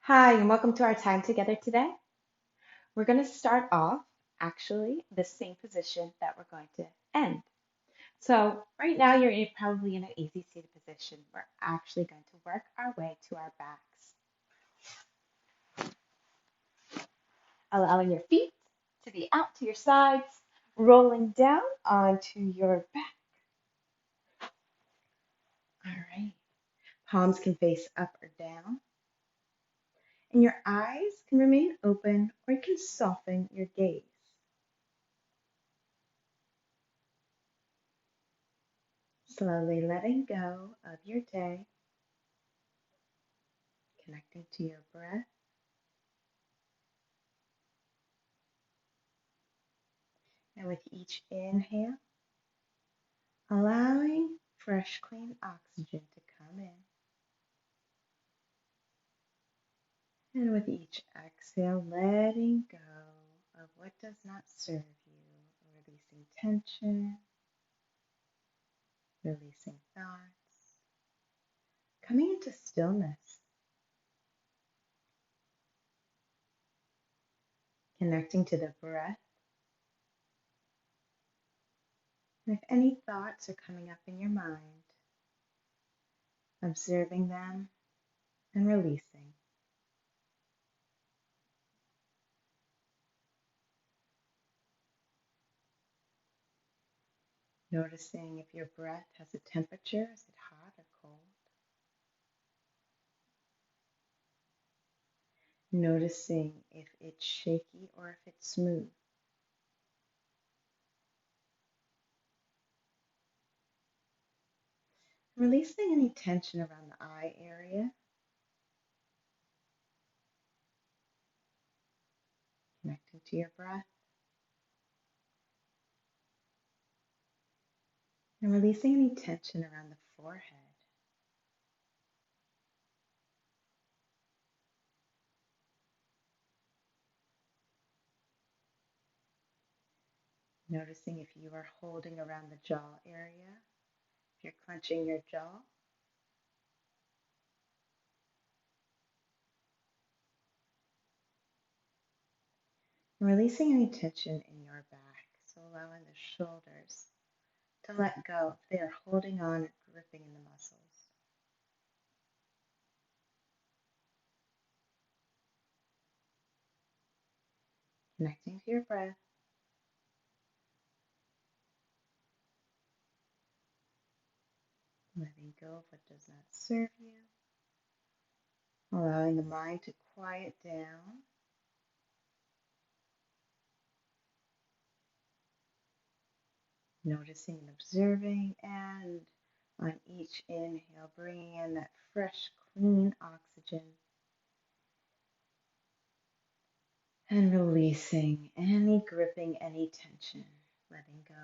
Hi, and welcome to our time together today. We're going to start off actually the same position that we're going to end. So, right now you're probably in an easy seated position. We're actually going to work our way to our backs, allowing your feet to be out to your sides, rolling down onto your back. All right. Palms can face up or down, and your eyes can remain open or you can soften your gaze. Slowly letting go of your day, connecting to your breath, and with each inhale, allowing fresh, clean oxygen to come in. And with each exhale, letting go of what does not serve you, releasing tension, releasing thoughts, coming into stillness, connecting to the breath. And if any thoughts are coming up in your mind, observing them and releasing. Noticing if your breath has a temperature, is it hot or cold? Noticing if it's shaky or if it's smooth. Releasing any tension around the eye area, connecting to your breath, and releasing any tension around the forehead. Noticing if you are holding around the jaw area, if you're clenching your jaw. And releasing any tension in your back, so allowing the shoulders to let go if they are holding on or gripping in the muscles. Connecting to your breath, letting go of what does not serve you, allowing the mind to quiet down. Noticing and observing, and on each inhale, bringing in that fresh, clean oxygen, and releasing any gripping, any tension, letting go.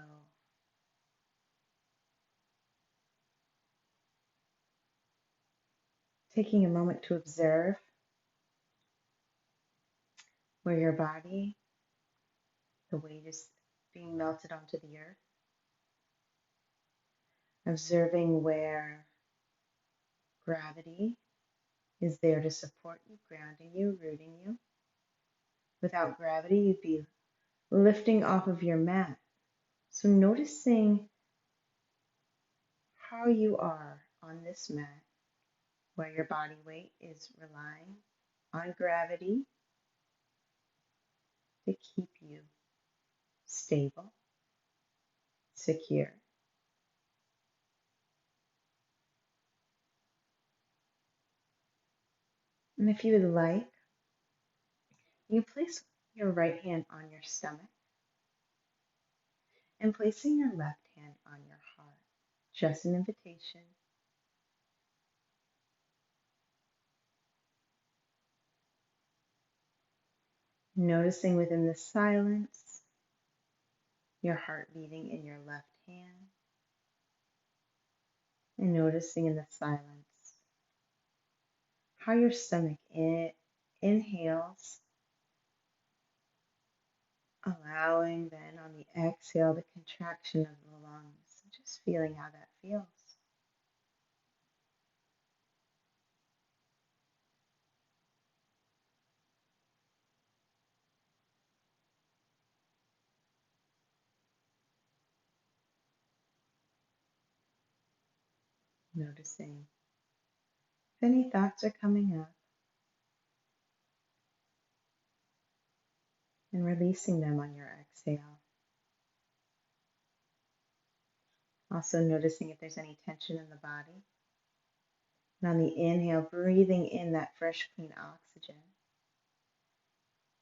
Taking a moment to observe where your body, the weight is being melted onto the earth. Observing where gravity is there to support you, grounding you, rooting you. Without gravity, you'd be lifting off of your mat. So noticing how you are on this mat, where your body weight is relying on gravity to keep you stable, secure. And if you would like, you place your right hand on your stomach and placing your left hand on your heart. Just an invitation. Noticing within the silence your heart beating in your left hand, and noticing in the silence how your stomach inhales, allowing then on the exhale the contraction of the lungs, just feeling how that feels. Noticing if any thoughts are coming up and releasing them on your exhale. Also noticing if there's any tension in the body. And on the inhale, breathing in that fresh, clean oxygen.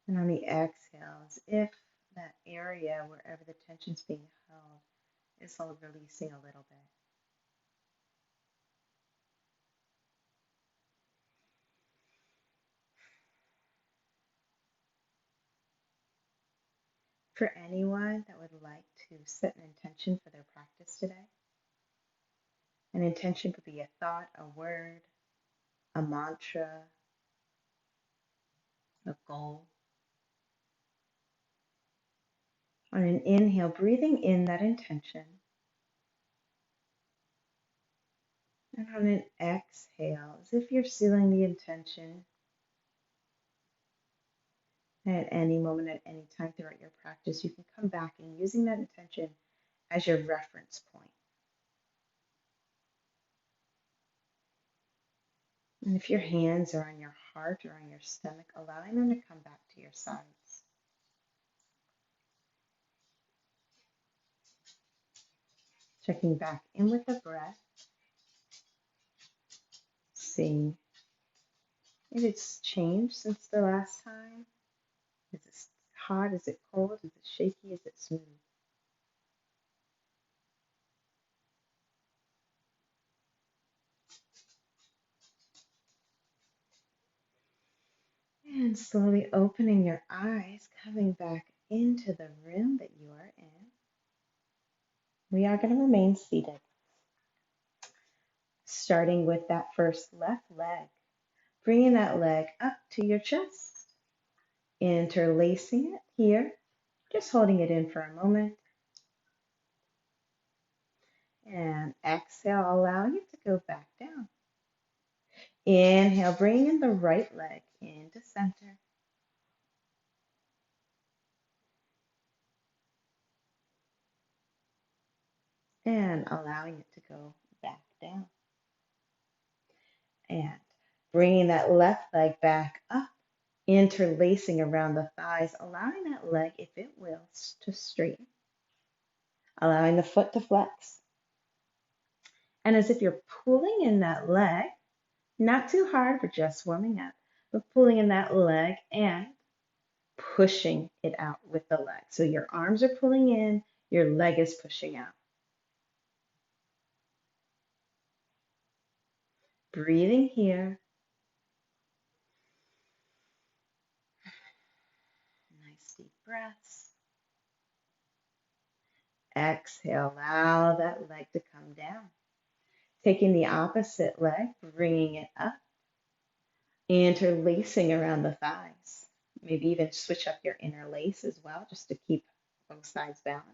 And on the exhale, as if that area, wherever the tension's being held, is all releasing a little bit. For anyone that would like to set an intention for their practice today, an intention could be a thought, a word, a mantra, a goal. On an inhale, breathing in that intention. And on an exhale, as if you're sealing the intention at any moment, at any time throughout your practice, you can come back and using that intention as your reference point. And if your hands are on your heart or on your stomach, allowing them to come back to your sides. Checking back in with the breath, seeing if it's changed since the last time. Is it hot? Is it cold? Is it shaky? Is it smooth? And slowly opening your eyes, coming back into the room that you are in. We are going to remain seated, starting with that first left leg. Bringing that leg up to your chest, interlacing it here, just holding it in for a moment. And exhale, allowing it to go back down. Inhale, bringing the right leg into center. And allowing it to go back down. And bringing that left leg back up, interlacing around the thighs, allowing that leg, if it wills, to straighten. Allowing the foot to flex. And as if you're pulling in that leg, not too hard, but just warming up, but pulling in that leg and pushing it out with the leg. So your arms are pulling in, your leg is pushing out. Breathing here. Nice deep breaths. Exhale, allow that leg to come down. Taking the opposite leg, bringing it up, interlacing around the thighs. Maybe even switch up your interlace as well, just to keep both sides balanced.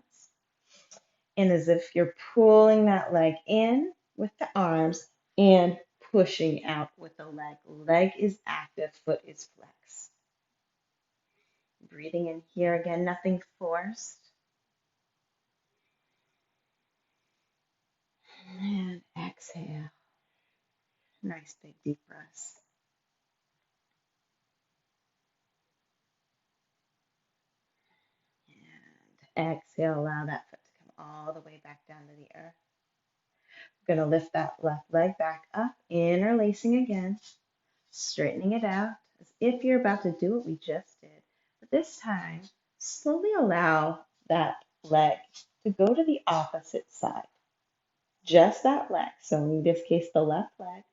And as if you're pulling that leg in with the arms and pushing out with the leg. Leg is active, foot is flexed. Breathing in here again, nothing forced. And exhale. Nice big deep breaths. And exhale, allow that foot to come all the way back down to the earth. We're going to lift that left leg back up, interlacing again, straightening it out as if you're about to do what we just did. But this time, slowly allow that leg to go to the opposite side. Just that leg. So in this case, the left leg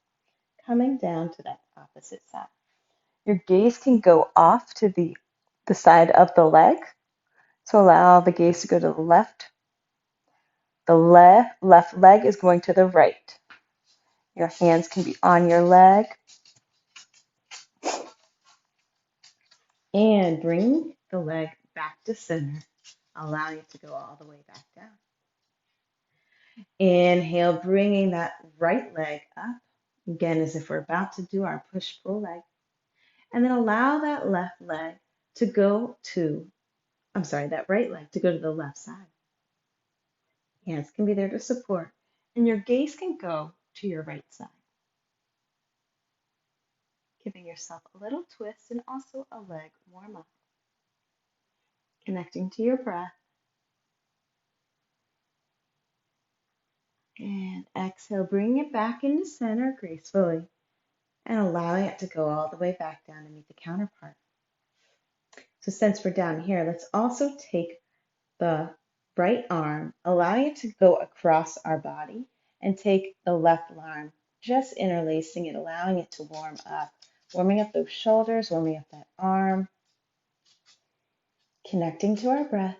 coming down to that opposite side. Your gaze can go off to the side of the leg. So allow the gaze to go to the left. The left leg is going to the right. Your hands can be on your leg. And bring the leg back to center, allowing it to go all the way back down. Inhale, bringing that right leg up, again as if we're about to do our push-pull leg. And then allow that left leg to go to, that right leg to go to the left side. Hands can be there to support. And your gaze can go to your right side. Giving yourself a little twist and also a leg warm up. Connecting to your breath. And exhale, bring it back into center gracefully and allowing it to go all the way back down to meet the counterpart. So since we're down here, let's also take the right arm, allowing it to go across our body, and take the left arm, just interlacing it, allowing it to warm up, warming up those shoulders, warming up that arm, connecting to our breath.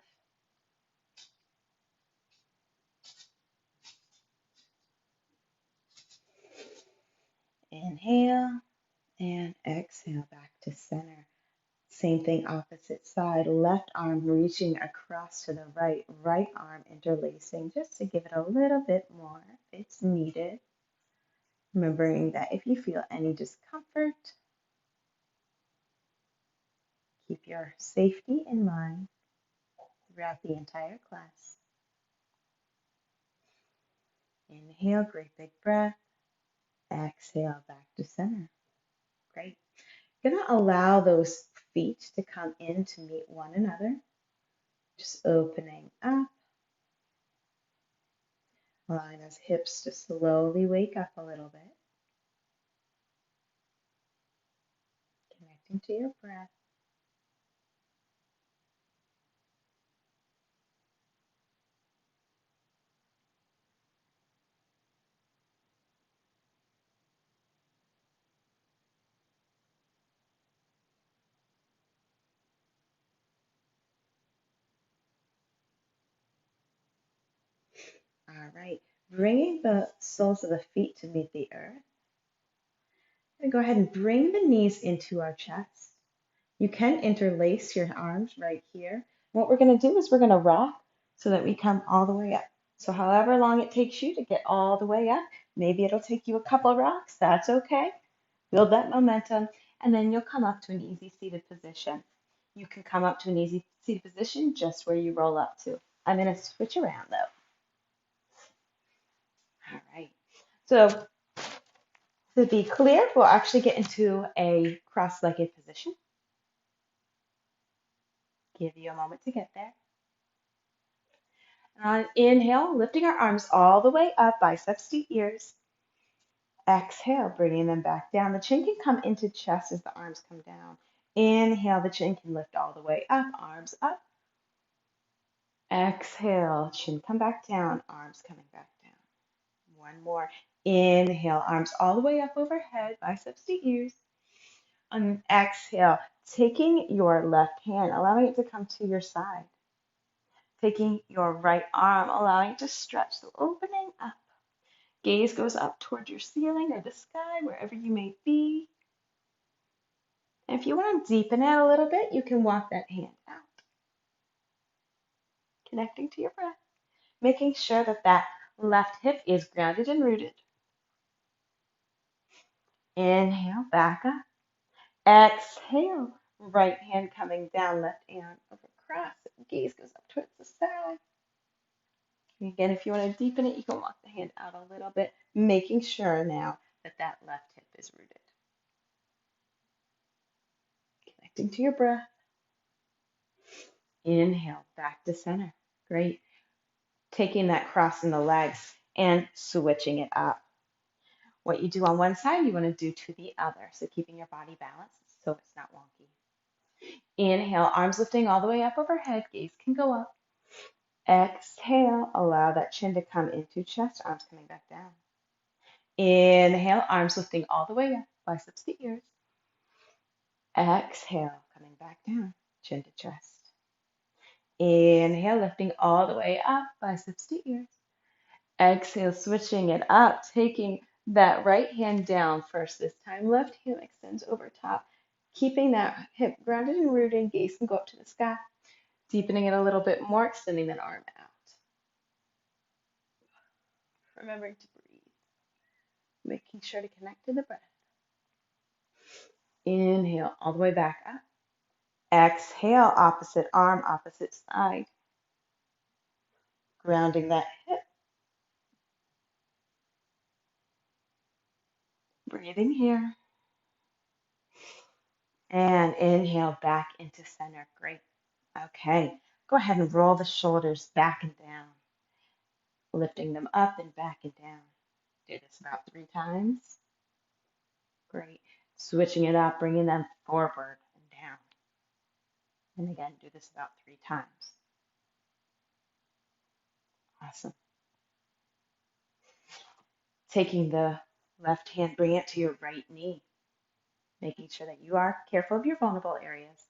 Inhale and exhale back to center. Same thing, opposite side, left arm reaching across to the right, right arm interlacing, just to give it a little bit more if it's needed. Remembering that if you feel any discomfort, keep your safety in mind throughout the entire class. Inhale, great big breath. Exhale, back to center. Great. You're going to allow those feet to come in to meet one another. Just opening up. Allowing those hips to slowly wake up a little bit. Connecting to your breath. All right. Bringing the soles of the feet to meet the earth. I'm going to go ahead and bring the knees into our chest. You can interlace your arms right here. What we're going to do is we're going to rock so that we come all the way up. So however long it takes you to get all the way up, maybe it'll take you a couple of rocks. That's okay. Build that momentum, and then you'll come up to an easy seated position. You can come up to an easy seated position just where you roll up to. I'm going to switch around though. All right. So to be clear, we'll actually get into a cross-legged position. Give you a moment to get there. On inhale, lifting our arms all the way up, biceps to ears. Exhale, bringing them back down. The chin can come into chest as the arms come down. Inhale, the chin can lift all the way up, arms up. Exhale, chin come back down, arms coming back down. One more. Inhale, arms all the way up overhead, biceps to ears. On exhale, taking your left hand, allowing it to come to your side. Taking your right arm, allowing it to stretch, so opening up. Gaze goes up towards your ceiling or the sky, wherever you may be. And if you want to deepen it a little bit, you can walk that hand out. Connecting to your breath. Making sure that that left hip is grounded and rooted. Inhale, back up. Exhale, right hand coming down, left hand over across. Gaze goes up towards the side. And again, if you want to deepen it, you can walk the hand out a little bit, making sure now that that left hip is rooted. Connecting to your breath. Inhale, back to center. Great. Taking that cross in the legs and switching it up. What you do on one side, you want to do to the other. So keeping your body balanced so it's not wonky. Inhale, arms lifting all the way up overhead. Gaze can go up. Exhale, allow that chin to come into chest, arms coming back down. Inhale, arms lifting all the way up, biceps to ears. Exhale, coming back down, chin to chest. Inhale, lifting all the way up, biceps to ears. Exhale, switching it up, taking that right hand down first this time. Left hand extends over top, keeping that hip grounded and rooted. Gaze can go up to the sky. Deepening it a little bit more, extending that arm out. Remembering to breathe. Making sure to connect to the breath. Inhale, all the way back up. Exhale, opposite arm, opposite side. Grounding that hip. Breathing here. And inhale back into center. Great. Okay. Go ahead and roll the shoulders back and down, lifting them up and back and down. Do this about 3 times. Great. Switching it up, bringing them forward and down. And again, do this about 3 times. Awesome. Taking the left hand, bring it to your right knee, making sure that you are careful of your vulnerable areas.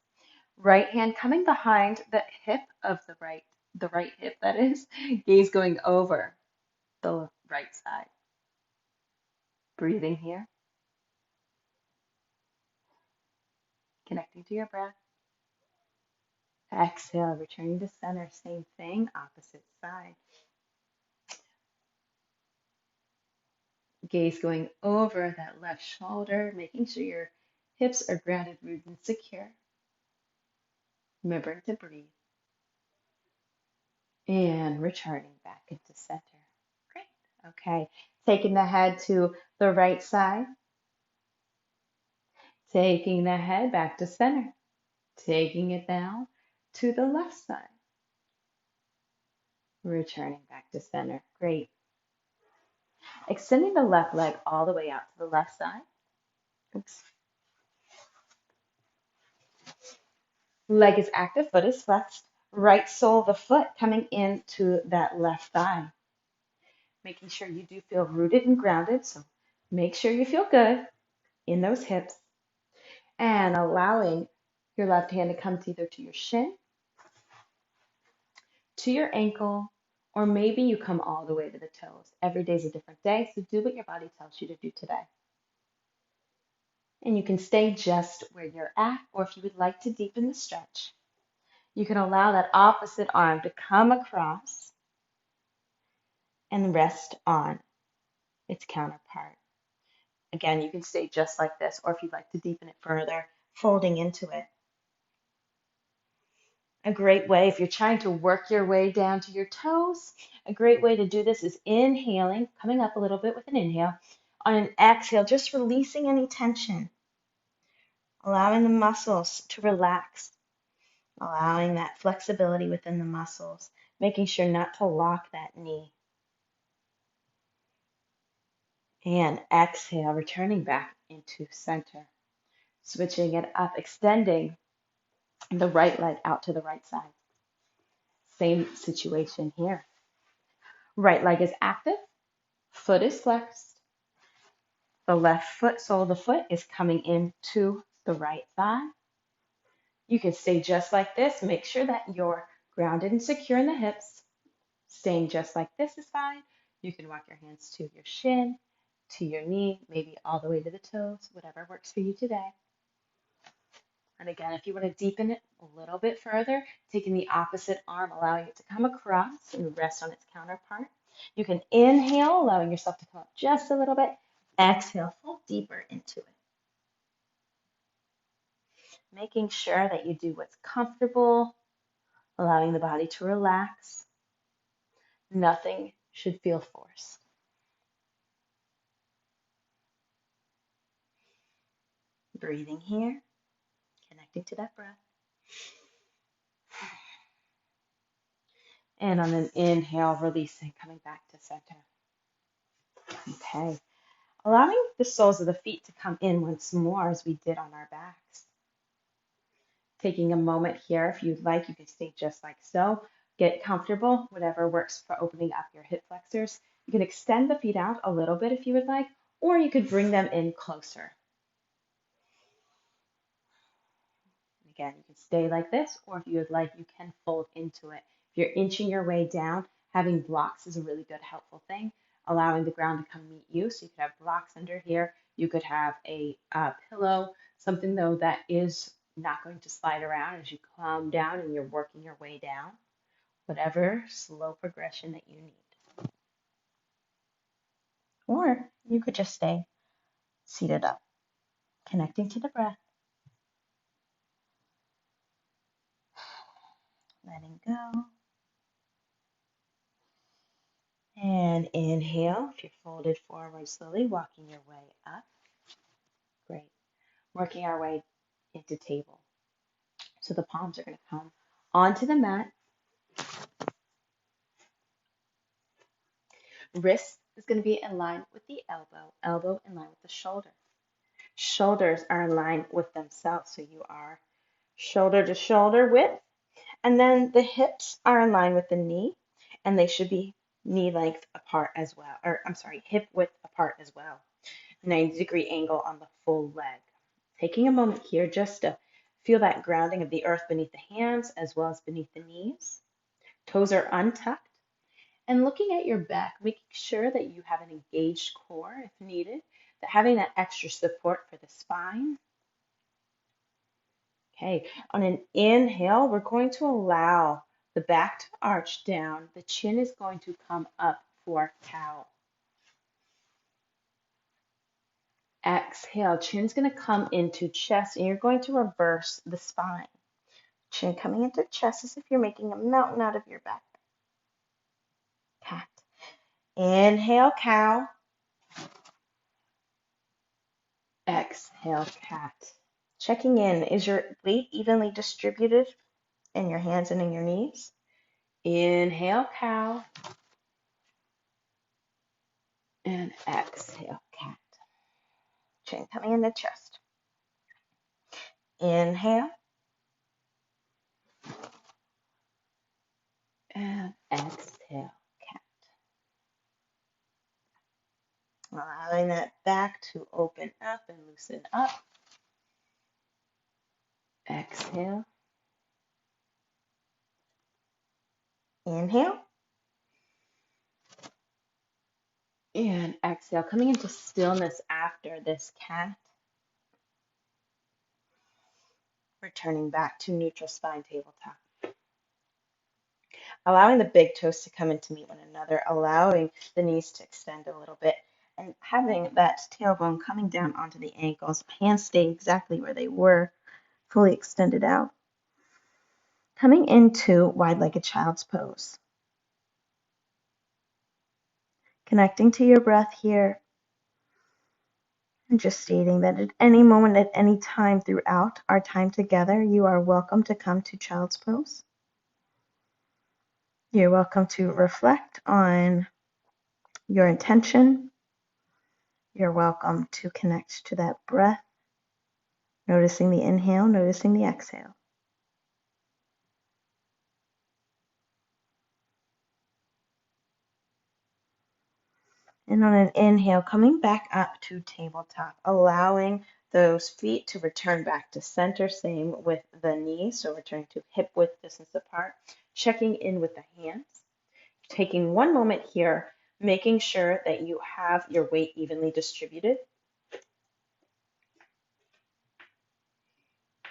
Right hand coming behind the hip of the right hip that is, gaze going over the right side. Breathing here, connecting to your breath. Exhale, returning to center. Same thing, opposite side. Gaze going over that left shoulder, making sure your hips are grounded, rooted, and secure. Remembering to breathe. And returning back into center. Great. Okay. Taking the head to the right side. Taking the head back to center. Taking it down to the left side. Returning back to center. Great. Extending the left leg all the way out to the left side. Oops. Leg is active, foot is flexed. Right sole of the foot coming into that left thigh. Making sure you do feel rooted and grounded. So make sure you feel good in those hips. And allowing your left hand to come either to your shin, to your ankle, or maybe you come all the way to the toes. Every day is a different day, so do what your body tells you to do today. And you can stay just where you're at, or if you would like to deepen the stretch, you can allow that opposite arm to come across and rest on its counterpart. Again, you can stay just like this, or if you'd like to deepen it further, folding into it. A great way, if you're trying to work your way down to your toes, a great way to do this is inhaling, coming up a little bit with an inhale. On an exhale, just releasing any tension, allowing the muscles to relax, allowing that flexibility within the muscles, making sure not to lock that knee. And exhale, returning back into center. Switching it up, extending the right leg out to the right side. Same situation here. Right leg is active, foot is flexed. The left foot, sole of the foot is coming into the right thigh. You can stay just like this. Make sure that you're grounded and secure in the hips. Staying just like this is fine. You can walk your hands to your shin, to your knee, maybe all the way to the toes, whatever works for you today. And again, if you want to deepen it a little bit further, taking the opposite arm, allowing it to come across and rest on its counterpart. You can inhale, allowing yourself to come up just a little bit. Exhale, fold deeper into it. Making sure that you do what's comfortable, allowing the body to relax. Nothing should feel forced. Breathing here, connecting to that breath. And on an inhale, releasing, coming back to center. Okay. Allowing the soles of the feet to come in once more as we did on our backs. Taking a moment here, if you'd like, you can stay just like so. Get comfortable, whatever works for opening up your hip flexors. You can extend the feet out a little bit if you would like, or you could bring them in closer. Again, you can stay like this, or if you would like, you can fold into it. If you're inching your way down, having blocks is a really good, helpful thing, allowing the ground to come meet you. So you could have blocks under here. You could have a pillow, something though that is not going to slide around as you calm down and you're working your way down. Whatever slow progression that you need. Or you could just stay seated up, connecting to the breath, letting go. And inhale, if you're folded forward slowly, walking your way up. working our way into table. So the palms are going to come onto the mat. Wrist is going to be in line with the elbow, elbow in line with the shoulder. Shoulders are in line with themselves, so you are shoulder to shoulder width. And then the hips are in line with the knee, and they should be knee length apart as well, or I'm sorry, hip width apart as well. 90-degree angle on the full leg. Taking a moment here just to feel that grounding of the earth beneath the hands as well as beneath the knees. Toes are untucked. And looking at your back, making sure that you have an engaged core if needed, that having that extra support for the spine. Okay, on an inhale, we're going to allow the back to arch down. The chin is going to come up for cow. Exhale, chin's going to come into chest, and you're going to reverse the spine. Chin coming into chest as if you're making a mountain out of your back. Cat. Inhale, cow. Exhale, cat. Checking in, is your weight evenly distributed in your hands and in your knees? Inhale, cow. And exhale, cat. Chin coming into chest. Inhale. And exhale, cat. Allowing that back to open up and loosen up. Exhale. Inhale. And exhale, coming into stillness after this cat. Returning back to neutral spine tabletop. Allowing the big toes to come in to meet one another, allowing the knees to extend a little bit, and having that tailbone coming down onto the ankles, hands stay exactly where they were, fully extended out. Coming into wide-legged child's pose. Connecting to your breath here, and just stating that at any moment, at any time throughout our time together, you are welcome to come to child's pose. You're welcome to reflect on your intention. You're welcome to connect to that breath, noticing the inhale, noticing the exhale. And on an inhale, coming back up to tabletop, allowing those feet to return back to center, same with the knees, so returning to hip width distance apart, checking in with the hands. Taking one moment here, making sure that you have your weight evenly distributed.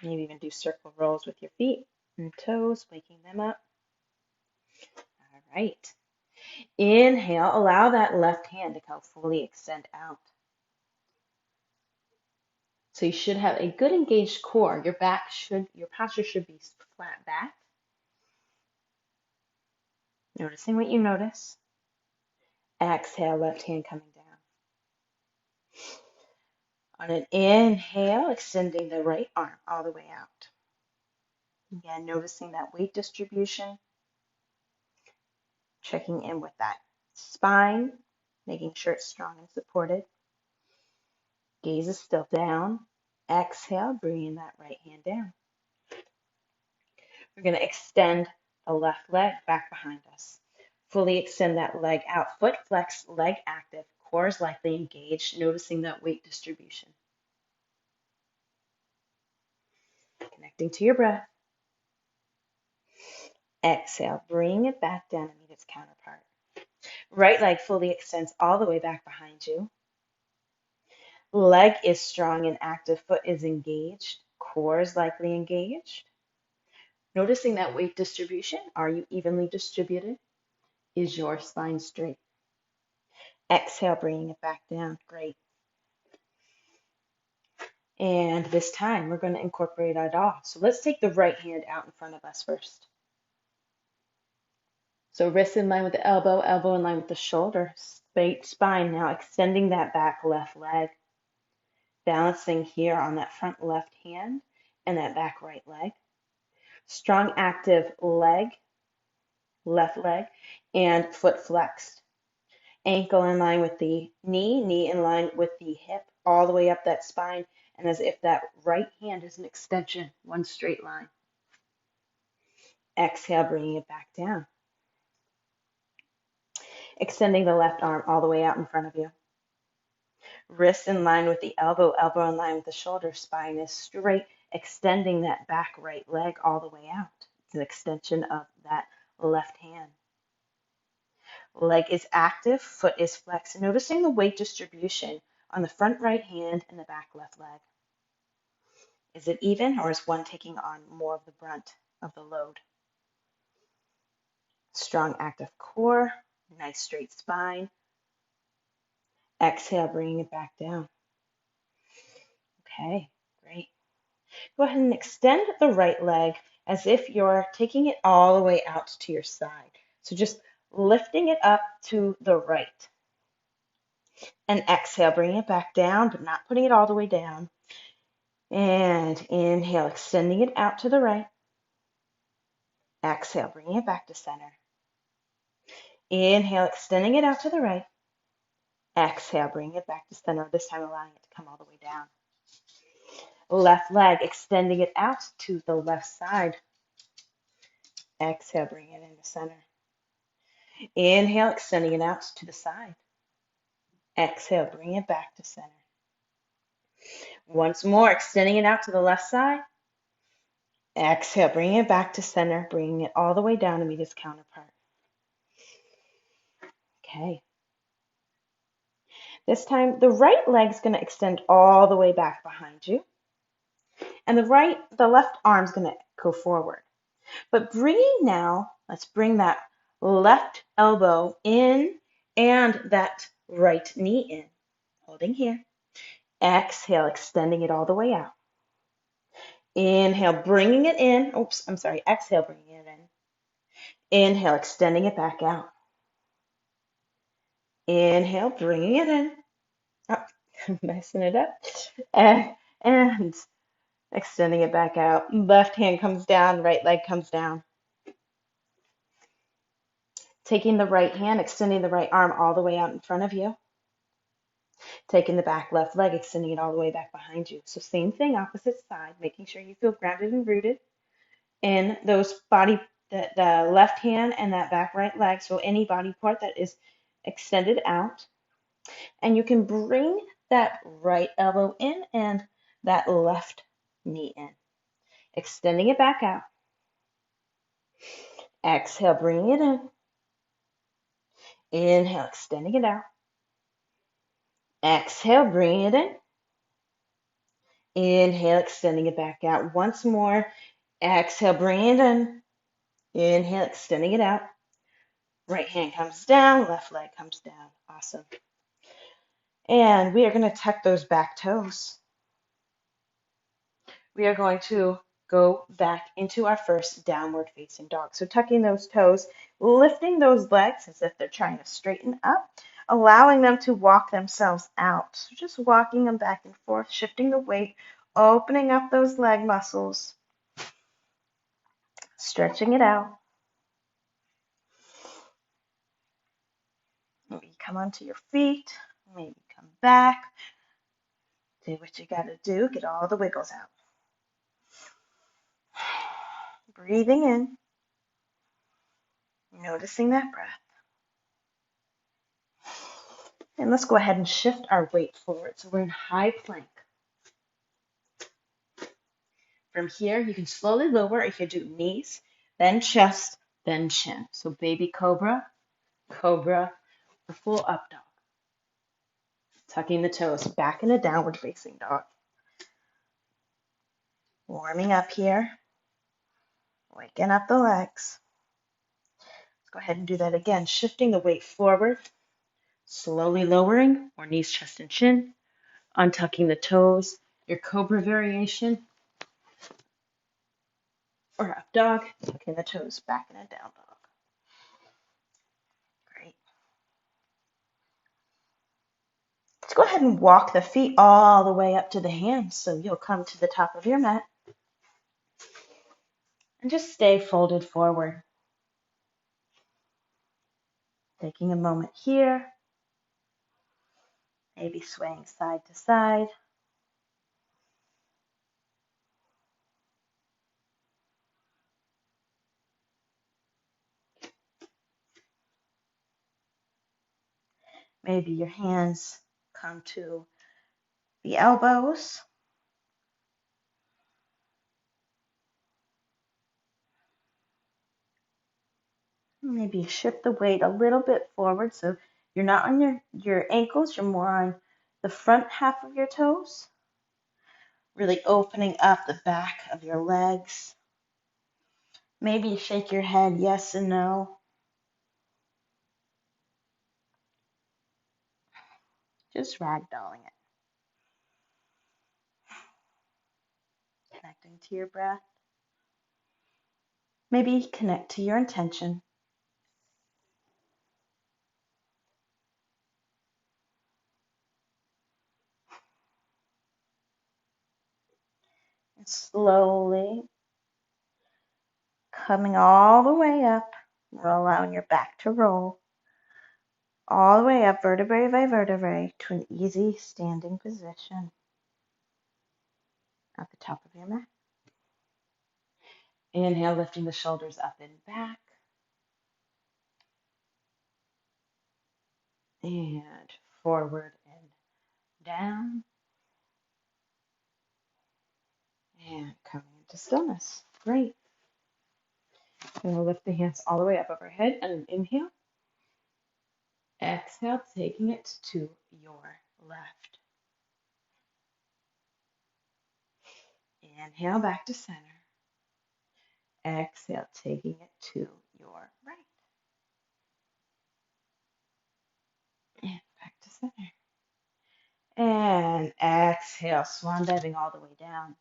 Maybe even do circle rolls with your feet and toes, waking them up. All right. Inhale, allow that left hand to come fully extend out. So you should have a good engaged core. Your posture should be flat back. Noticing what you notice. Exhale, left hand coming down. On an inhale, extending the right arm all the way out. Again, noticing that weight distribution. Checking in with that spine, making sure it's strong and supported. Gaze is still down. Exhale, bringing that right hand down. We're going to extend the left leg back behind us. Fully extend that leg out. Foot flex, leg active. Core is likely engaged, noticing that weight distribution. Connecting to your breath. Exhale, bring it back down and meet its counterpart. Right leg fully extends all the way back behind you. Leg is strong and active. Foot is engaged. Core is likely engaged. Noticing that weight distribution. Are you evenly distributed? Is your spine straight? Exhale, bringing it back down. Great. And this time, we're going to incorporate our dog. So let's take the right hand out in front of us first. So wrist in line with the elbow, elbow in line with the shoulder. Straight spine now, extending that back left leg. balancing here on that front left hand and that back right leg. Strong active leg, left leg, and foot flexed. Ankle in line with the knee, knee in line with the hip, all the way up that spine, and as if that right hand is an extension, one straight line. Exhale, bringing it back down. Extending the left arm all the way out in front of you. Wrist in line with the elbow, elbow in line with the shoulder, spine is straight, extending that back right leg all the way out. It's an extension of that left hand. Leg is active, foot is flexed. Noticing the weight distribution on the front right hand and the back left leg. Is it even, or is one taking on more of the brunt of the load? Strong active core, nice straight spine. Exhale, bringing it back down. Okay, great. Go ahead and extend the right leg as if you're taking it all the way out to your side. So just lifting it up to the right. And exhale, bringing it back down, but not putting it all the way down. And inhale, extending it out to the right. Exhale, bringing it back to center. Inhale, extending it out to the right. Exhale, bringing it back to center, this time allowing it to come all the way down. Left leg, extending it out to the left side. Exhale, bring it into center. Inhale, extending it out to the side. Exhale, bring it back to center. Once more, extending it out to the left side. Exhale, bringing it back to center, bringing it all the way down to meet its counterpart. Okay. This time, the right leg's going to extend all the way back behind you. And the left arm's going to go forward. But let's bring that left elbow in and that right knee in. Holding here. Exhale, extending it all the way out. Inhale, bringing it in. Exhale, bringing it in. Inhale, extending it back out. Inhale, bringing it in. Oh, messing it up. And extending it back out. Left hand comes down, right leg comes down. Taking the right hand, extending the right arm all the way out in front of you. Taking the back left leg, extending it all the way back behind you. So same thing, opposite side, making sure you feel grounded and rooted in those the left hand and that back right leg. So any body part that is extended out. And you can bring that right elbow in and that left knee in. Extending it back out. Exhale, bringing it in. Inhale, extending it out. Exhale, bringing it in. Inhale, extending it back out. Once more. Exhale, bringing it in. Inhale, extending it out. Right hand comes down, left leg comes down. Awesome. And we are going to tuck those back toes. We are going to go back into our first downward facing dog. So tucking those toes, lifting those legs as if they're trying to straighten up, allowing them to walk themselves out. So just walking them back and forth, shifting the weight, opening up those leg muscles, stretching it out. Maybe come onto your feet, maybe come back. Do what you got to do, get all the wiggles out. Breathing in, noticing that breath. And let's go ahead and shift our weight forward. So we're in high plank. From here, you can slowly lower. You can do knees, then chest, then chin. So baby cobra, cobra, or full up dog. Tucking the toes back in a downward facing dog. Warming up here. Waking up the legs. Let's go ahead and do that again. Shifting the weight forward. Slowly lowering, or knees, chest, and chin. Untucking the toes. Your cobra variation. Or up dog. Tucking the toes back in a down dog. Great. go ahead and walk the feet all the way up to the hands. So you'll come to the top of your mat and just stay folded forward. Taking a moment here, maybe swaying side to side. Maybe your hands come to the elbows. Maybe shift the weight a little bit forward so you're not on your ankles, you're more on the front half of your toes. Really opening up the back of your legs. Maybe you shake your head yes and no. Just ragdolling it. Connecting to your breath. Maybe connect to your intention. And slowly coming all the way up. We're allowing your back to roll all the way up, vertebrae by vertebrae, to an easy standing position at the top of your mat. Inhale, lifting the shoulders up and back. And forward and down. And coming into stillness. Great. And we'll lift the hands all the way up overhead and an inhale. Exhale, taking it to your left. Inhale back to center. Exhale, taking it to your right. And back to center. And exhale, swan diving all the way down.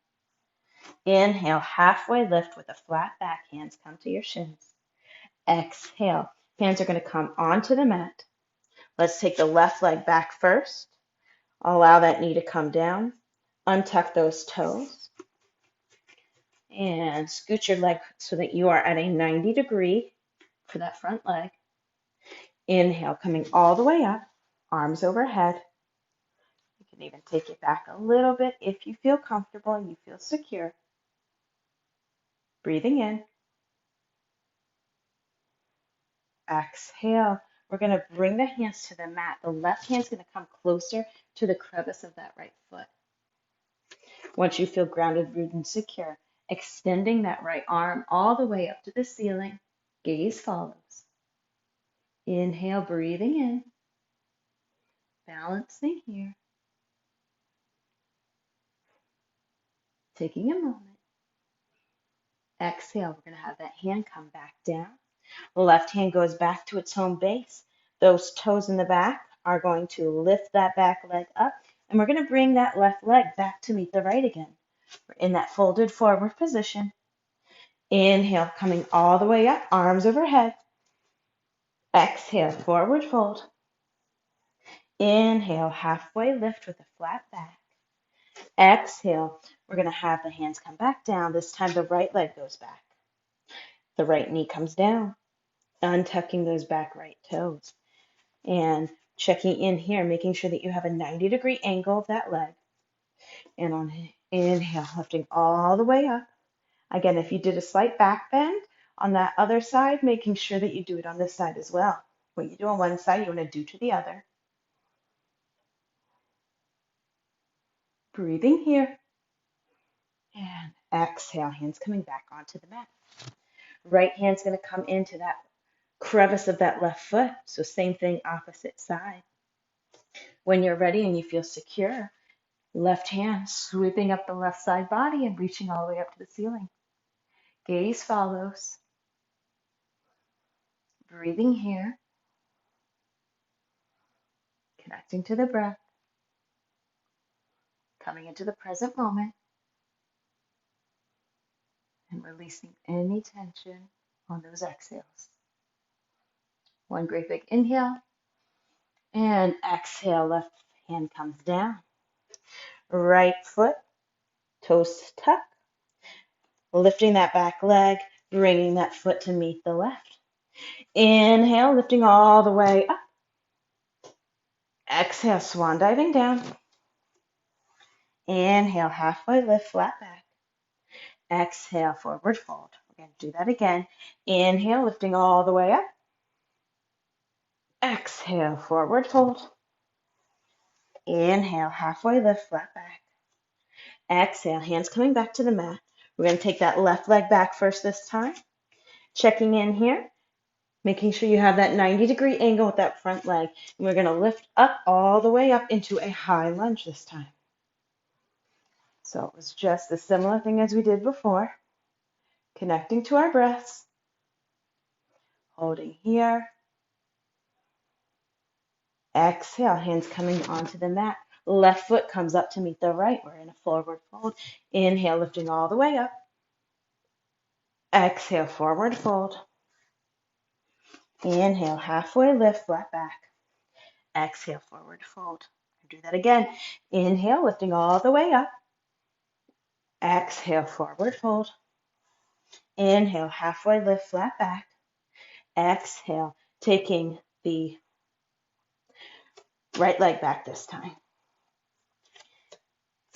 Inhale, halfway lift with a flat back. Hands come to your shins. Exhale, hands are going to come onto the mat. Let's take the left leg back first. Allow that knee to come down. Untuck those toes. And scoot your leg so that you are at a 90-degree for that front leg. Inhale, coming all the way up, arms overhead. You can even take it back a little bit if you feel comfortable and you feel secure. Breathing in. Exhale. We're going to bring the hands to the mat. The left hand's going to come closer to the crevice of that right foot. Once you feel grounded, rooted, and secure, extending that right arm all the way up to the ceiling. Gaze follows. Inhale, breathing in. Balancing here. Taking a moment. Exhale, we're going to have that hand come back down. The left hand goes back to its home base. Those toes in the back are going to lift that back leg up, and we're going to bring that left leg back to meet the right again. We're in that folded forward position. Inhale, coming all the way up, arms overhead. Exhale, forward fold. Inhale, halfway lift with a flat back. Exhale, we're going to have the hands come back down. This time the right leg goes back. The right knee comes down, untucking those back right toes. And checking in here, making sure that you have a 90-degree angle of that leg. And on inhale, lifting all the way up. Again, if you did a slight back bend on that other side, making sure that you do it on this side as well. What you do on one side, you want to do to the other. Breathing here. And exhale, hands coming back onto the mat. Right hand's going to come into that crevice of that left foot. So same thing, opposite side. When you're ready and you feel secure, left hand sweeping up the left side body and reaching all the way up to the ceiling. Gaze follows. Breathing here. Connecting to the breath. Coming into the present moment. And releasing any tension on those exhales. One great big inhale. And exhale, left hand comes down. Right foot, toes tuck, lifting that back leg, bringing that foot to meet the left. Inhale, lifting all the way up. Exhale, swan diving down. Inhale, halfway lift, flat back. Exhale, forward fold. We're going to do that again. Inhale, lifting all the way up. Exhale, forward fold. Inhale, halfway lift, flat back. Exhale, hands coming back to the mat. We're going to take that left leg back first this time. Checking in here, making sure you have that 90-degree angle with that front leg. And we're going to lift up all the way up into a high lunge this time. So it was just a similar thing as we did before. Connecting to our breaths. Holding here. Exhale, hands coming onto the mat. Left foot comes up to meet the right. We're in a forward fold. Inhale, lifting all the way up. Exhale, forward fold. Inhale, halfway lift, flat back. Exhale, forward fold. Do that again. Inhale, lifting all the way up. Exhale, forward fold. Inhale, halfway lift, flat back. Exhale, taking the right leg back this time.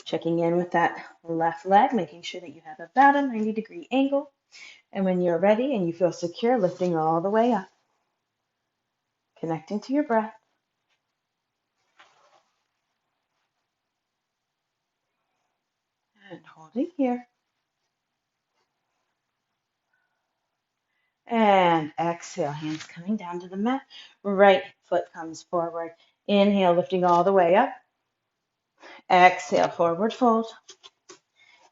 Checking in with that left leg, making sure that you have about a 90-degree angle. And when you're ready and you feel secure, lifting all the way up. Connecting to your breath. And holding here. And exhale, hands coming down to the mat. Right foot comes forward. Inhale, lifting all the way up. Exhale, forward fold.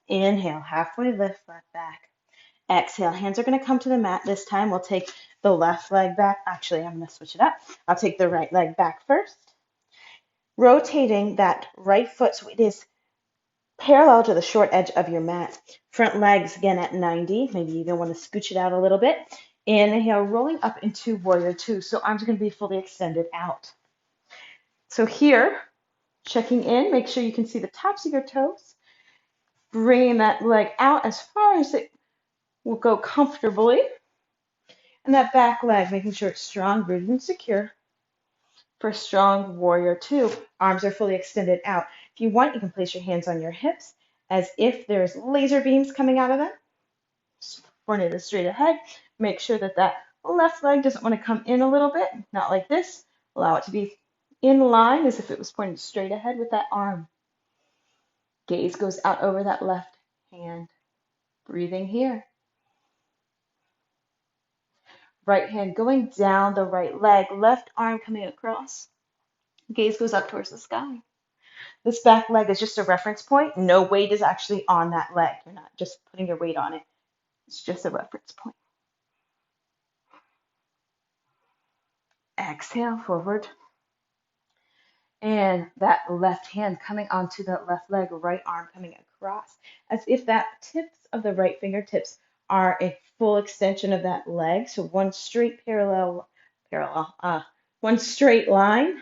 Inhale, halfway lift, flat back. Exhale, hands are going to come to the mat. This time we'll take the left leg back. Actually, I'm going to switch it up. I'll take the right leg back first. Rotating that right foot so it is parallel to the short edge of your mat. Front legs again at 90. Maybe you even want to scooch it out a little bit. Inhale, rolling up into warrior two. So arms are going to be fully extended out. So here, checking in, make sure you can see the tops of your toes. Bringing that leg out as far as it will go comfortably. And that back leg, making sure it's strong, rooted, and secure. For strong warrior two, arms are fully extended out. If you want, you can place your hands on your hips as if there's laser beams coming out of them. Pointed it straight ahead. Make sure that that left leg doesn't want to come in a little bit, not like this. Allow it to be in line as if it was pointed straight ahead with that arm. Gaze goes out over that left hand. Breathing here. Right hand going down the right leg, left arm coming across. Gaze goes up towards the sky. This back leg is just a reference point. No weight is actually on that leg. You're not just putting your weight on it. It's just a reference point. Exhale, forward. And that left hand coming onto the left leg, right arm coming across, as if that tips of the right fingertips are a full extension of that leg. So one straight one straight line,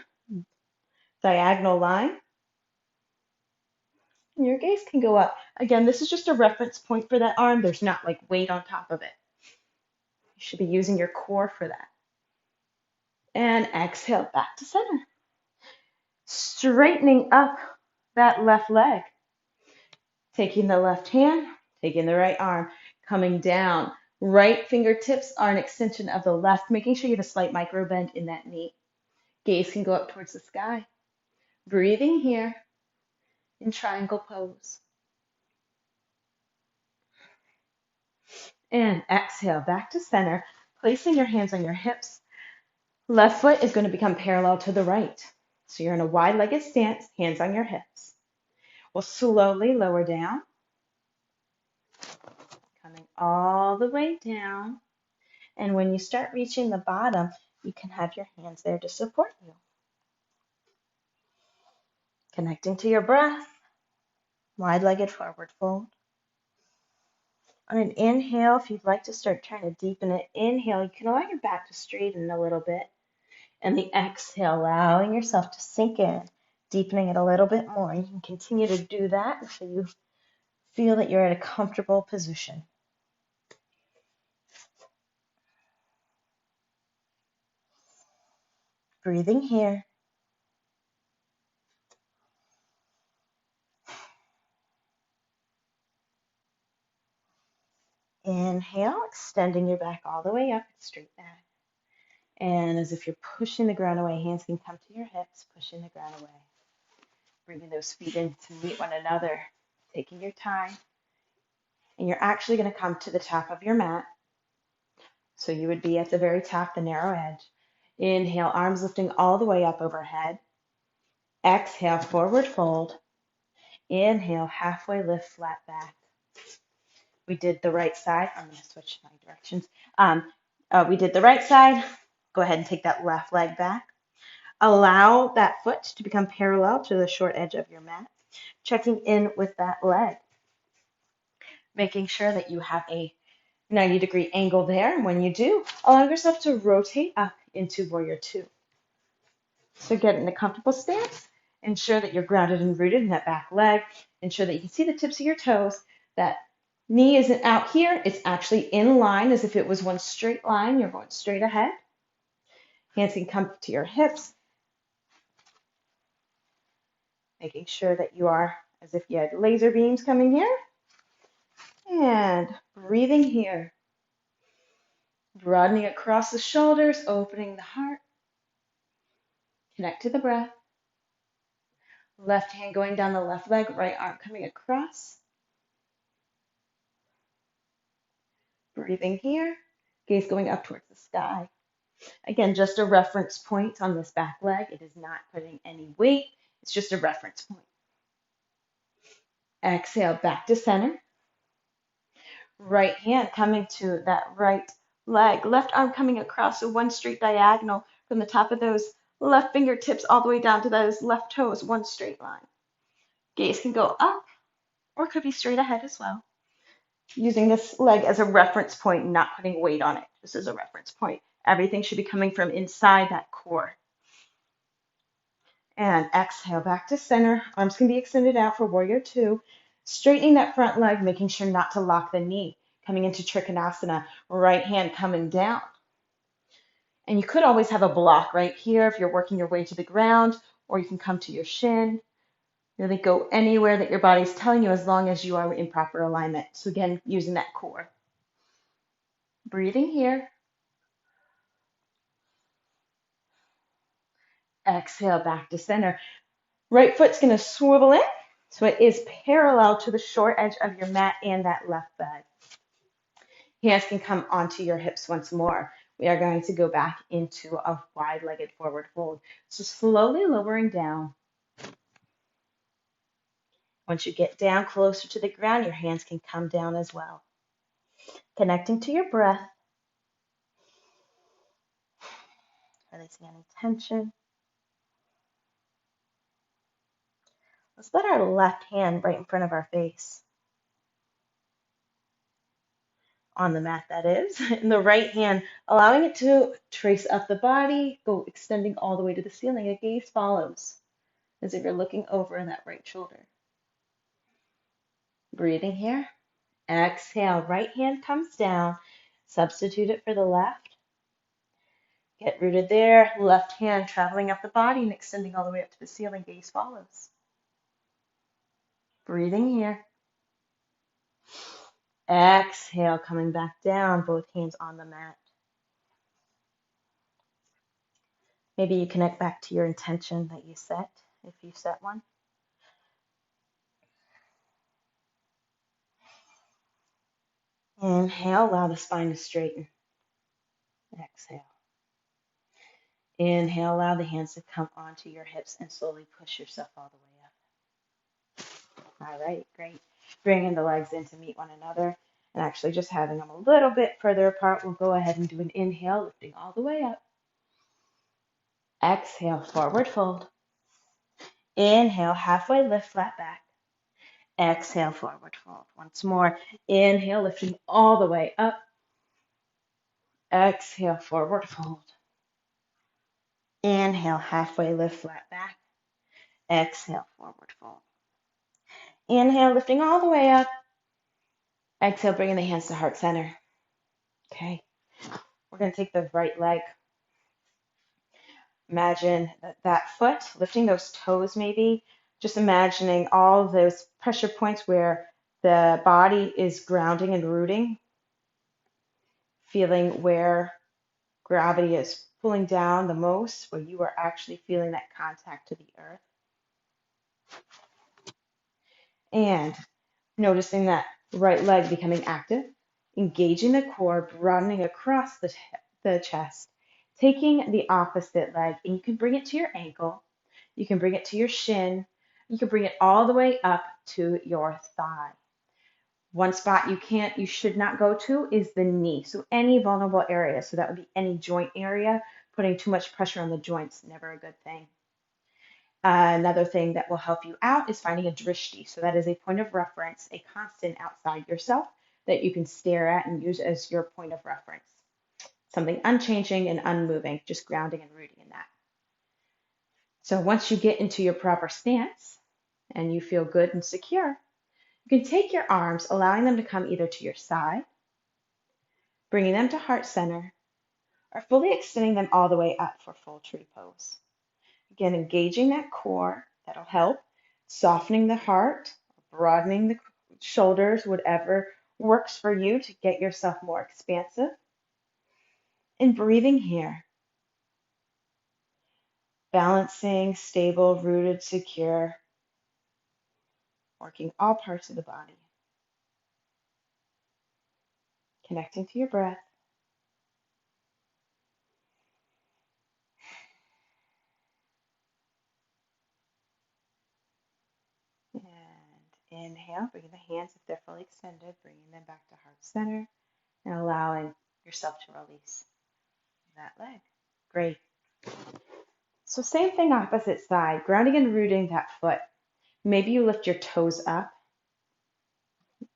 diagonal line. And your gaze can go up. Again, this is just a reference point for that arm. There's not like weight on top of it. You should be using your core for that. And exhale, back to center. Straightening up that left leg. Taking the left hand, taking the right arm, coming down. Right fingertips are an extension of the left, making sure you have a slight micro bend in that knee. Gaze can go up towards the sky. Breathing here in triangle pose. And exhale, back to center, placing your hands on your hips. Left foot is going to become parallel to the right. So you're in a wide-legged stance, hands on your hips. We'll slowly lower down, coming all the way down. And when you start reaching the bottom, you can have your hands there to support you. Connecting to your breath, wide-legged forward fold. On an inhale, if you'd like to start trying to deepen it, inhale, you can allow your back to straighten a little bit. And the exhale, allowing yourself to sink in deepening it a little bit more. You can continue to do that until you feel that you're in a comfortable position. Breathing here. Inhale, extending your back all the way up, straight back. And as if you're pushing the ground away, hands can come to your hips, pushing the ground away. Bringing those feet in to meet one another, taking your time. And you're actually going to come to the top of your mat. So you would be at the very top, the narrow edge. Inhale, arms lifting all the way up overhead. Exhale, forward fold. Inhale, halfway lift, flat back. We did the right side. I'm going to switch my directions. We did the right side. Go ahead and take that left leg back. Allow that foot to become parallel to the short edge of your mat. Checking in with that leg. Making sure that you have a 90-degree angle there. When you do, allow yourself to rotate up into warrior two. So get in a comfortable stance. Ensure that you're grounded and rooted in that back leg. Ensure that you can see the tips of your toes. That knee isn't out here. It's actually in line as if it was one straight line. You're going straight ahead. Hands can come to your hips. Making sure that you are as if you had laser beams coming here. And breathing here. Broadening across the shoulders, opening the heart. Connect to the breath. Left hand going down the left leg, right arm coming across. Breathing here. Gaze going up towards the sky. Again, just a reference point on this back leg. It is not putting any weight. It's just a reference point. Exhale, back to center. Right hand coming to that right leg. Left arm coming across, so one straight diagonal from the top of those left fingertips all the way down to those left toes, one straight line. Gaze can go up or could be straight ahead as well. Using this leg as a reference point, not putting weight on it. This is a reference point. Everything should be coming from inside that core. And exhale back to center. Arms can be extended out for warrior two. Straightening that front leg, making sure not to lock the knee. Coming into Trikonasana, right hand coming down. And you could always have a block right here if you're working your way to the ground, or you can come to your shin. Really go anywhere that your body's telling you as long as you are in proper alignment. So again, using that core. Breathing here. Exhale back to center. Right foot's going to swivel in. So it is parallel to the short edge of your mat and that left leg. Hands can come onto your hips once more. We are going to go back into a wide-legged forward fold. So slowly lowering down. Once you get down closer to the ground, your hands can come down as well. Connecting to your breath. Releasing any tension. Let's let our left hand right in front of our face. On the mat, that is. And the right hand, allowing it to trace up the body, go extending all the way to the ceiling. A gaze follows as if you're looking over that right shoulder. Breathing here. Exhale, right hand comes down. Substitute it for the left. Get rooted there. Left hand traveling up the body and extending all the way up to the ceiling. Gaze follows. Breathing here. Exhale, coming back down, both hands on the mat. Maybe you connect back to your intention that you set, if you set one. Inhale, allow the spine to straighten. Exhale. Inhale, allow the hands to come onto your hips and slowly push yourself all the way up. All right, great. Bringing the legs in to meet one another and actually just having them a little bit further apart. We'll go ahead and do an inhale, lifting all the way up. Exhale, forward fold. Inhale, halfway lift, flat back. Exhale, forward fold. Once more. Inhale, lifting all the way up. Exhale, forward fold. Inhale, halfway lift, flat back. Exhale, forward fold. Inhale, lifting all the way up. Exhale, bringing the hands to heart center. Okay, we're going to take the right leg. Imagine that foot, lifting those toes maybe, just imagining all of those pressure points where the body is grounding and rooting, feeling where gravity is pulling down the most, where you are actually feeling that contact to the earth. And noticing that right leg becoming active, engaging the core, broadening across the chest, taking the opposite leg, and you can bring it to your ankle, you can bring it to your shin, you can bring it all the way up to your thigh. One spot you should not go to is the knee. So any vulnerable area, so that would be any joint area, putting too much pressure on the joints, never a good thing. Another thing that will help you out is finding a drishti. So that is a point of reference, a constant outside yourself that you can stare at and use as your point of reference. Something unchanging and unmoving, just grounding and rooting in that. So once you get into your proper stance and you feel good and secure, you can take your arms, allowing them to come either to your side, bringing them to heart center, or fully extending them all the way up for full tree pose. Again, engaging that core, that'll help, softening the heart, broadening the shoulders, whatever works for you to get yourself more expansive. And breathing here, balancing, stable, rooted, secure, working all parts of the body, connecting to your breath. And inhale, bringing the hands, if they're fully extended, bringing them back to heart center and allowing yourself to release that leg. Great. So same thing, opposite side, grounding and rooting that foot. Maybe you lift your toes up.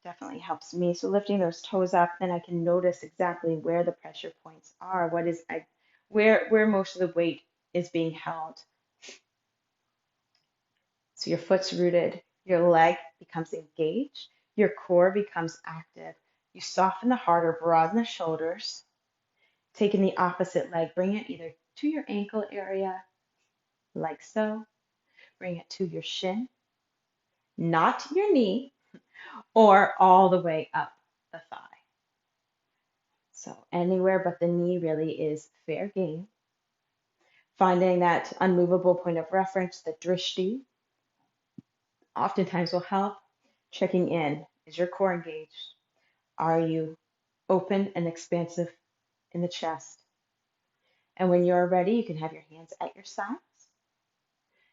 Definitely helps me. So lifting those toes up, then I can notice exactly where the pressure points are, where most of the weight is being held. So your foot's rooted, your leg becomes engaged, your core becomes active. You soften the heart or broaden the shoulders. Taking the opposite leg, bring it either to your ankle area, like so. Bring it to your shin, not to your knee, or all the way up the thigh. So anywhere but the knee really is fair game. Finding that unmovable point of reference, the drishti, oftentimes will help. Checking in, is your core engaged? Are you open and expansive in the chest? And when you're ready, you can have your hands at your sides.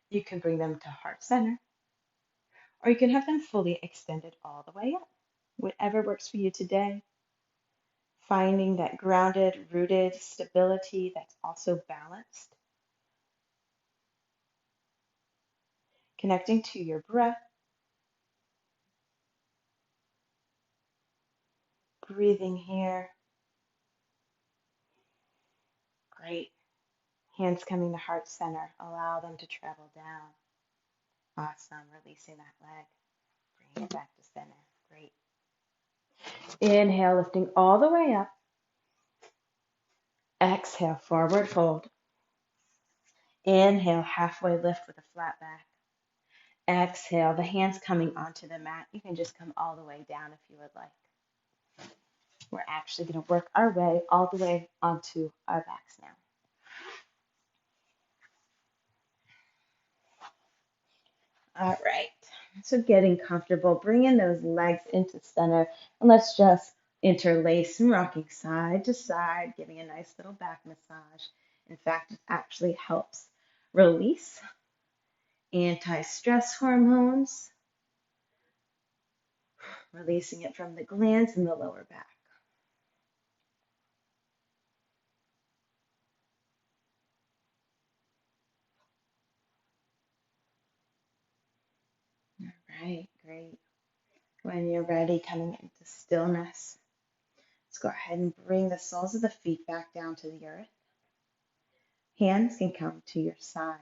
You can bring them to heart center, or you can have them fully extended all the way up. Whatever works for you today. Finding that grounded, rooted stability that's also balanced. Connecting to your breath. Breathing here. Great. Hands coming to heart center. Allow them to travel down. Awesome. Releasing that leg. Bringing it back to center. Great. Inhale, lifting all the way up. Exhale, forward fold. Inhale, halfway lift with a flat back. Exhale, the hands coming onto the mat. You can just come all the way down if you would like. We're actually going to work our way all the way onto our backs now. All right. So getting comfortable, bringing those legs into center, and let's just interlace and rocking side to side, giving a nice little back massage. In fact, it actually helps release anti-stress hormones, releasing it from the glands in the lower back. All right, great. When you're ready, coming into stillness, let's go ahead and bring the soles of the feet back down to the earth. Hands can come to your sides.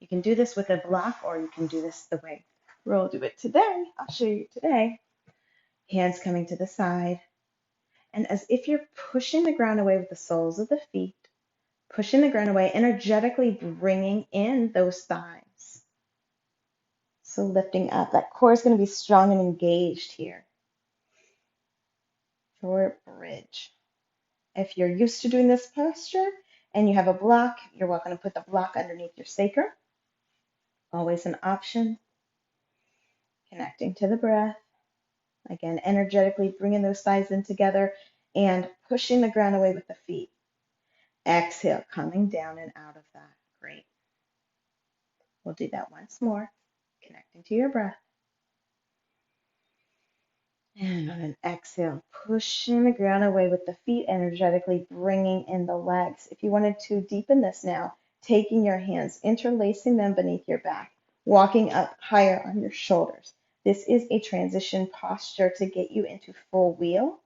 You can do this with a block or you can do this the way we'll do it today. I'll show you today. Hands coming to the side. And as if you're pushing the ground away with the soles of the feet, pushing the ground away, energetically bringing in those thighs. So lifting up. That core is going to be strong and engaged here. For bridge. If you're used to doing this posture and you have a block, you're welcome to put the block underneath your sacrum. Always an option. Connecting to the breath. Again, energetically bringing those thighs in together and pushing the ground away with the feet. Exhale, coming down and out of that. Great. We'll do that once more. Connecting to your breath. And on an exhale, pushing the ground away with the feet, energetically bringing in the legs. If you wanted to deepen this now, taking your hands, interlacing them beneath your back, walking up higher on your shoulders. This is a transition posture to get you into full wheel.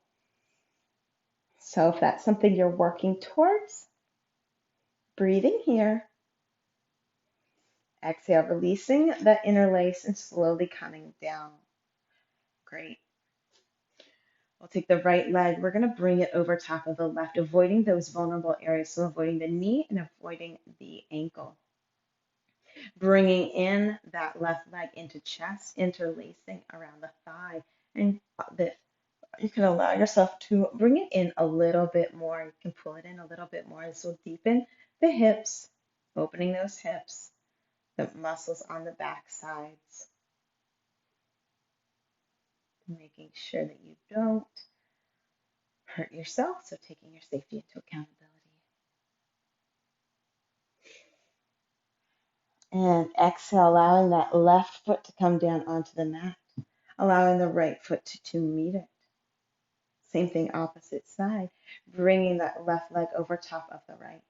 So if that's something you're working towards, breathing here. Exhale, releasing the interlace and slowly coming down. Great. We'll take the right leg. We're going to bring it over top of the left, avoiding those vulnerable areas. So avoiding the knee and avoiding the ankle. Bringing in that left leg into chest, interlacing around the thigh. And you can allow yourself to bring it in a little bit more. You can pull it in a little bit more. This will deepen the hips, opening those hips, the muscles on the back sides. Making sure that you don't hurt yourself, so taking your safety into accountability. And exhale, allowing that left foot to come down onto the mat, allowing the right foot to meet it. Same thing, opposite side, bringing that left leg over top of the right.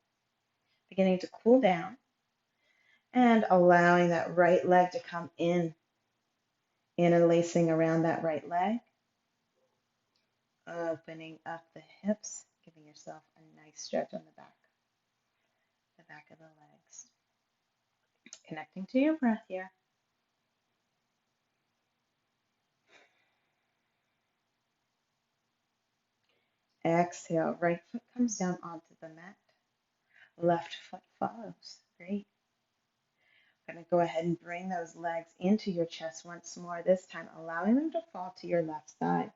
Beginning to cool down and allowing that right leg to come in, interlacing around that right leg, opening up the hips, giving yourself a nice stretch on the back of the legs. Connecting to your breath here. Exhale, right foot comes down onto the mat. Left foot follows. Great. I'm going to go ahead and bring those legs into your chest once more, this time allowing them to fall to your left side.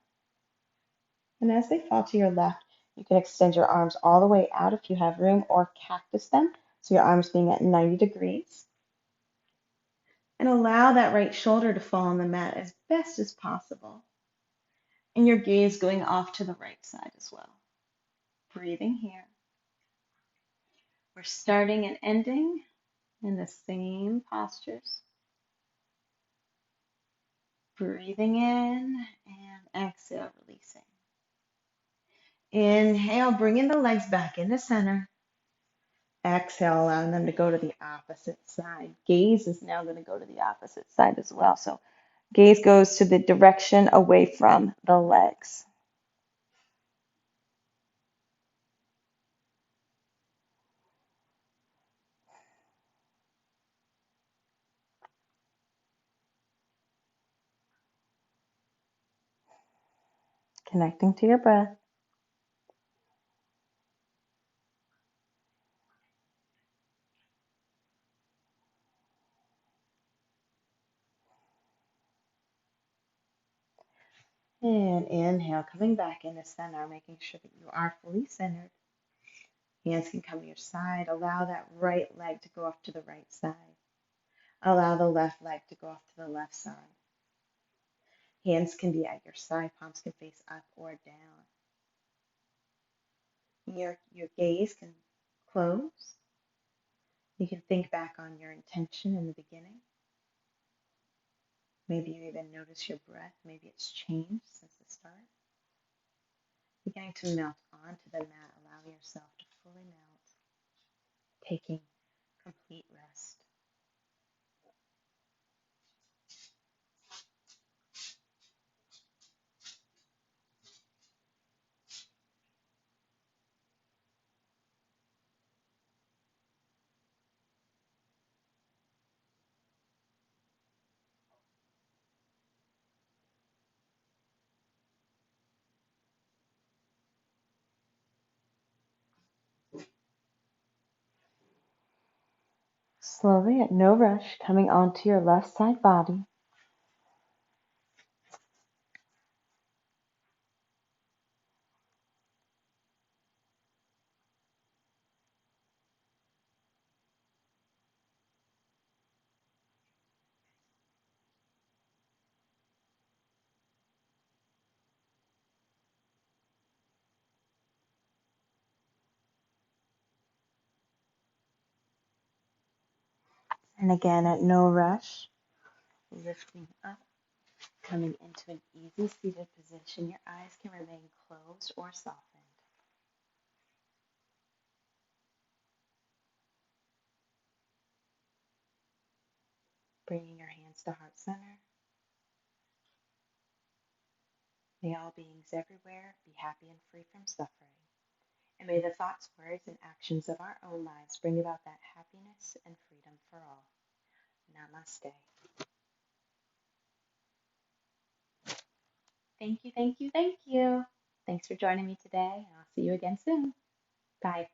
And as they fall to your left, you can extend your arms all the way out if you have room, or cactus them, so your arms being at 90 degrees. And allow that right shoulder to fall on the mat as best as possible. And your gaze going off to the right side as well. Breathing here. We're starting and ending in the same postures. Breathing in and exhale, releasing. Inhale, bringing the legs back into center. Exhale, allowing them to go to the opposite side. Gaze is now going to go to the opposite side as well. So gaze goes to the direction away from the legs. Connecting to your breath. And inhale, coming back into center, making sure that you are fully centered. Hands can come to your side. Allow that right leg to go off to the right side. Allow the left leg to go off to the left side. Hands can be at your side. Palms can face up or down. Your gaze can close. You can think back on your intention in the beginning. Maybe you even notice your breath. Maybe it's changed since the start. Beginning to melt onto the mat. Allow yourself to fully melt. Taking complete rest. Slowly, at no rush, coming onto your left side body. And again, at no rush, lifting up, coming into an easy seated position. Your eyes can remain closed or softened. Bringing your hands to heart center. May all beings everywhere be happy and free from suffering. And may the thoughts, words, and actions of our own lives bring about that happiness and freedom for all. Namaste. Thank you, thank you, thank you. Thanks for joining me today, and I'll see you again soon. Bye.